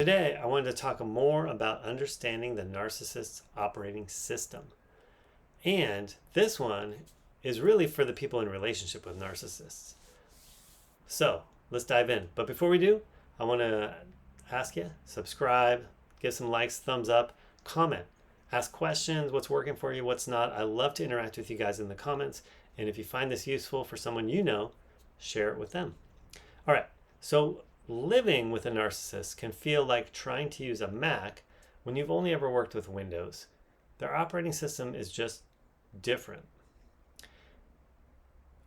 Today, I wanted to talk more about understanding the narcissist's operating system. And this one is really for the people in relationship with narcissists. So let's dive in. But before we do, I want to ask you, subscribe, give some likes, thumbs up, comment, ask questions, what's working for you, what's not. I love to interact with you guys in the comments. And if you find this useful for someone you know, share it with them. All right, so living with a narcissist can feel like trying to use a Mac when you've only ever worked with Windows. Their operating system is just different.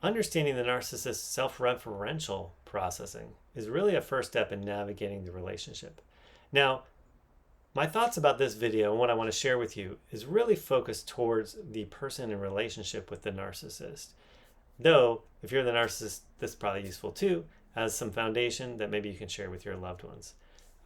Understanding the narcissist's self-referential processing is really a first step in navigating the relationship. Now, my thoughts about this video and what I want to share with you is really focused towards the person in relationship with the narcissist. Though, if you're the narcissist, this is probably useful too, as some foundation that maybe you can share with your loved ones.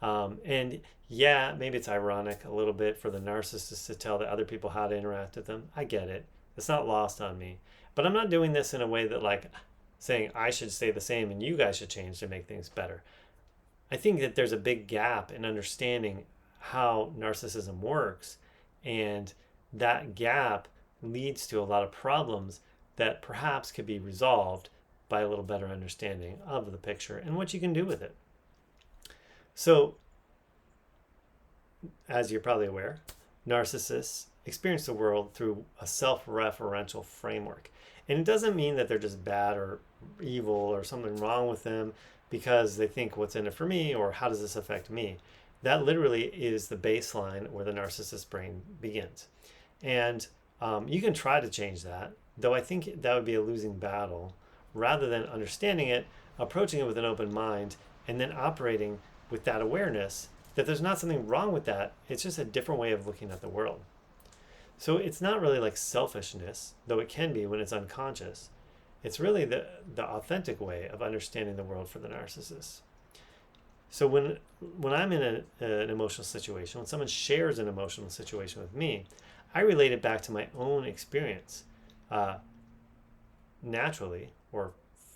And yeah, maybe it's ironic a little bit for the narcissist to tell the other people how to interact with them. I get it. It's not lost on me. But I'm not doing this in a way that like saying I should stay the same and you guys should change to make things better. I think that there's a big gap in understanding how narcissism works, and that gap leads to a lot of problems that perhaps could be resolved by a little better understanding of the picture and what you can do with it. So, as you're probably aware, narcissists experience the world through a self-referential framework. And it doesn't mean that they're just bad or evil or something wrong with them because they think what's in it for me or how does this affect me. That literally is the baseline where the narcissist brain begins. And you can try to change that, though I think that would be a losing battle. Rather than understanding it, approaching it with an open mind, and then operating with that awareness that there's not something wrong with that. It's just a different way of looking at the world. So it's not really like selfishness, though it can be when it's unconscious. It's really the authentic way of understanding the world for the narcissist. So when I'm in an emotional situation, when someone shares an emotional situation with me, I relate it back to my own experience. Naturally, or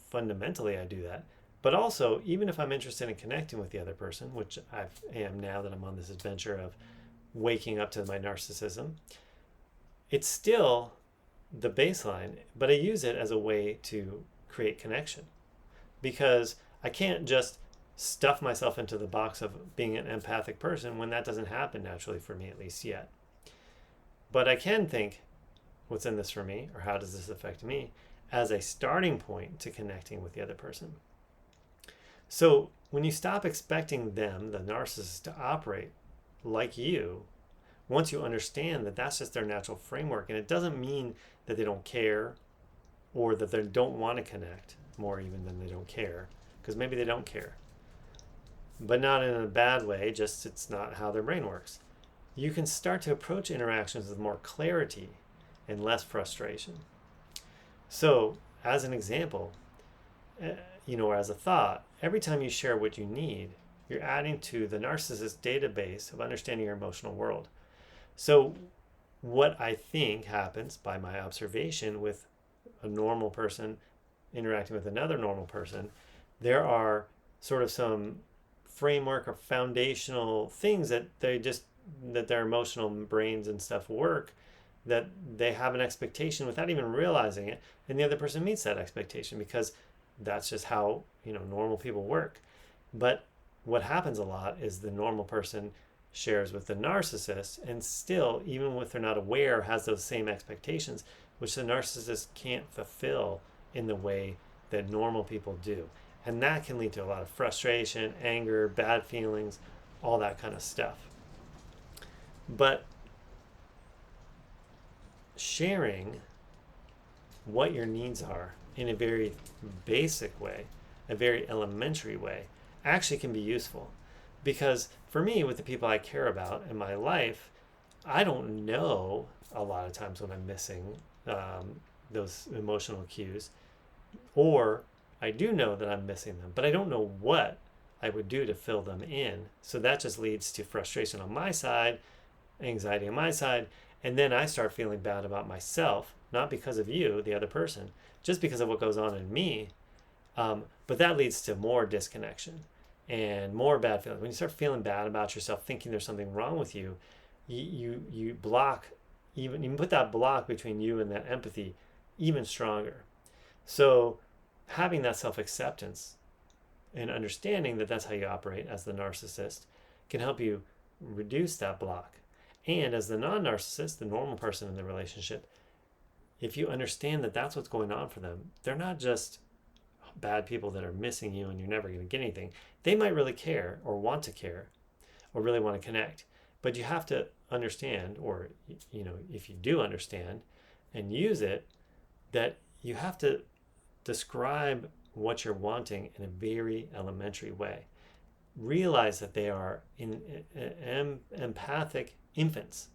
fundamentally I do that, but also even if I'm interested in connecting with the other person, which I am now that I'm on this adventure of waking up to my narcissism, it's still the baseline, but I use it as a way to create connection, because I can't just stuff myself into the box of being an empathic person when that doesn't happen naturally for me, at least yet. But I can think, what's in this for me, or how does this affect me, as a starting point to connecting with the other person. So when you stop expecting them, the narcissist, to operate like you, once you understand that that's just their natural framework, and it doesn't mean that they don't care or that they don't want to connect more even than they don't care, because maybe they don't care, but not in a bad way, just it's not how their brain works. You can start to approach interactions with more clarity and less frustration. So, as an example, or as a thought, every time you share what you need, you're adding to the narcissist database of understanding your emotional world. So, what I think happens by my observation with a normal person interacting with another normal person, there are sort of some framework or foundational things that their emotional brains and stuff work, that they have an expectation without even realizing it, and the other person meets that expectation because that's just how normal people work. But what happens a lot is the normal person shares with the narcissist, and still, even if they're not aware, has those same expectations, which the narcissist can't fulfill in the way that normal people do. And that can lead to a lot of frustration, anger, bad feelings, all that kind of stuff. But sharing what your needs are in a very basic way, a very elementary way, actually can be useful. Because for me, with the people I care about in my life, I don't know a lot of times when I'm missing those emotional cues, or I do know that I'm missing them, but I don't know what I would do to fill them in. So that just leads to frustration on my side, anxiety on my side, and then I start feeling bad about myself, not because of you, the other person, just because of what goes on in me. But that leads to more disconnection. and more bad feelings. When you start feeling bad about yourself, thinking there's something wrong with you, you block, even you put that block between you and that empathy even stronger. So having that self-acceptance and understanding that that's how you operate as the narcissist can help you reduce that block. And as the non-narcissist, the normal person in the relationship, if you understand that that's what's going on for them, they're not just bad people that are missing you and you're never going to get anything. They might really care or want to care or really want to connect. But you have to understand, or if you do understand and use it, that you have to describe what you're wanting in a very elementary way. Realize that they are empathic infants.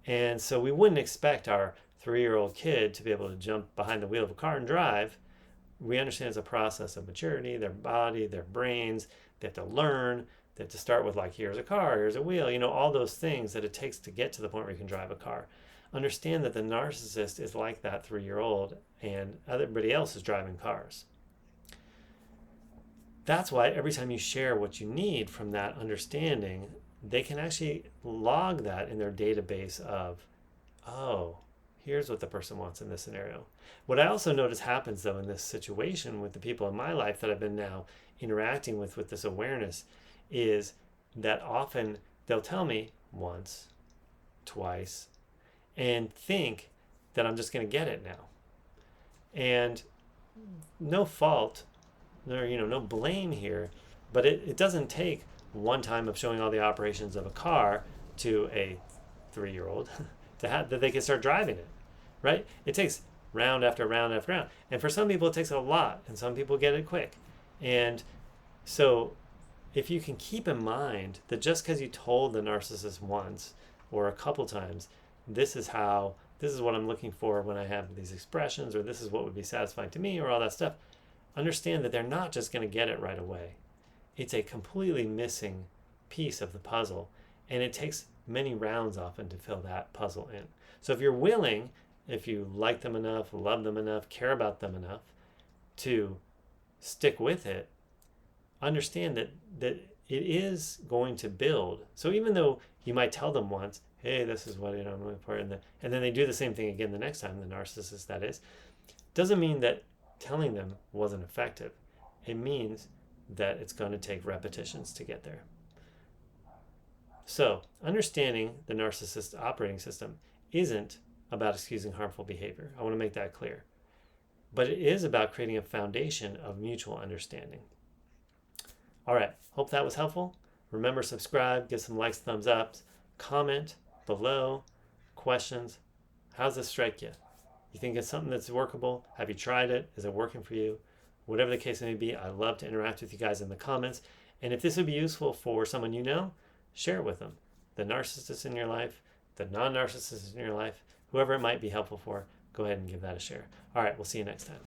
And so we wouldn't expect our 3-year-old kid to be able to jump behind the wheel of a car and drive. We understand it's a process of maturity, their body, their brains. They have to learn. They have to start with, like, here's a car, here's a wheel, all those things that it takes to get to the point where you can drive a car. Understand that the narcissist is like that 3-year-old and everybody else is driving cars. That's why every time you share what you need from that understanding, they can actually log that in their database of, oh, here's what the person wants in this scenario. What I also notice happens, though, in this situation with the people in my life that I've been now interacting with this awareness, is that often they'll tell me once, twice, and think that I'm just going to get it now. And no fault, no blame here, but it doesn't take one time of showing all the operations of a car to a 3-year-old that they can start driving it, right? It takes round after round after round. And for some people, it takes a lot, and some people get it quick. And so if you can keep in mind that just because you told the narcissist once or a couple times, this is what I'm looking for when I have these expressions, or this is what would be satisfying to me, or all that stuff, understand that they're not just going to get it right away. It's a completely missing piece of the puzzle, and it takes many rounds often to fill that puzzle in. So if you're willing, if you like them enough, love them enough, care about them enough to stick with it, understand that it is going to build. So even though you might tell them once, hey, this is what I'm looking for, and then they do the same thing again the next time, the narcissist that is, doesn't mean that telling them wasn't effective. It means that it's going to take repetitions to get there. So understanding the narcissist operating system isn't about excusing harmful behavior. I want to make that clear. But it is about creating a foundation of mutual understanding. All right, hope that was helpful. Remember, subscribe, give some likes, thumbs up, comment below, questions. How's this strike you? You think it's something that's workable? Have you tried it? Is it working for you? Whatever the case may be, I love to interact with you guys in the comments. And if this would be useful for someone you know, share it with them. The narcissist in your life, the non-narcissist in your life, whoever it might be helpful for, go ahead and give that a share. All right, we'll see you next time.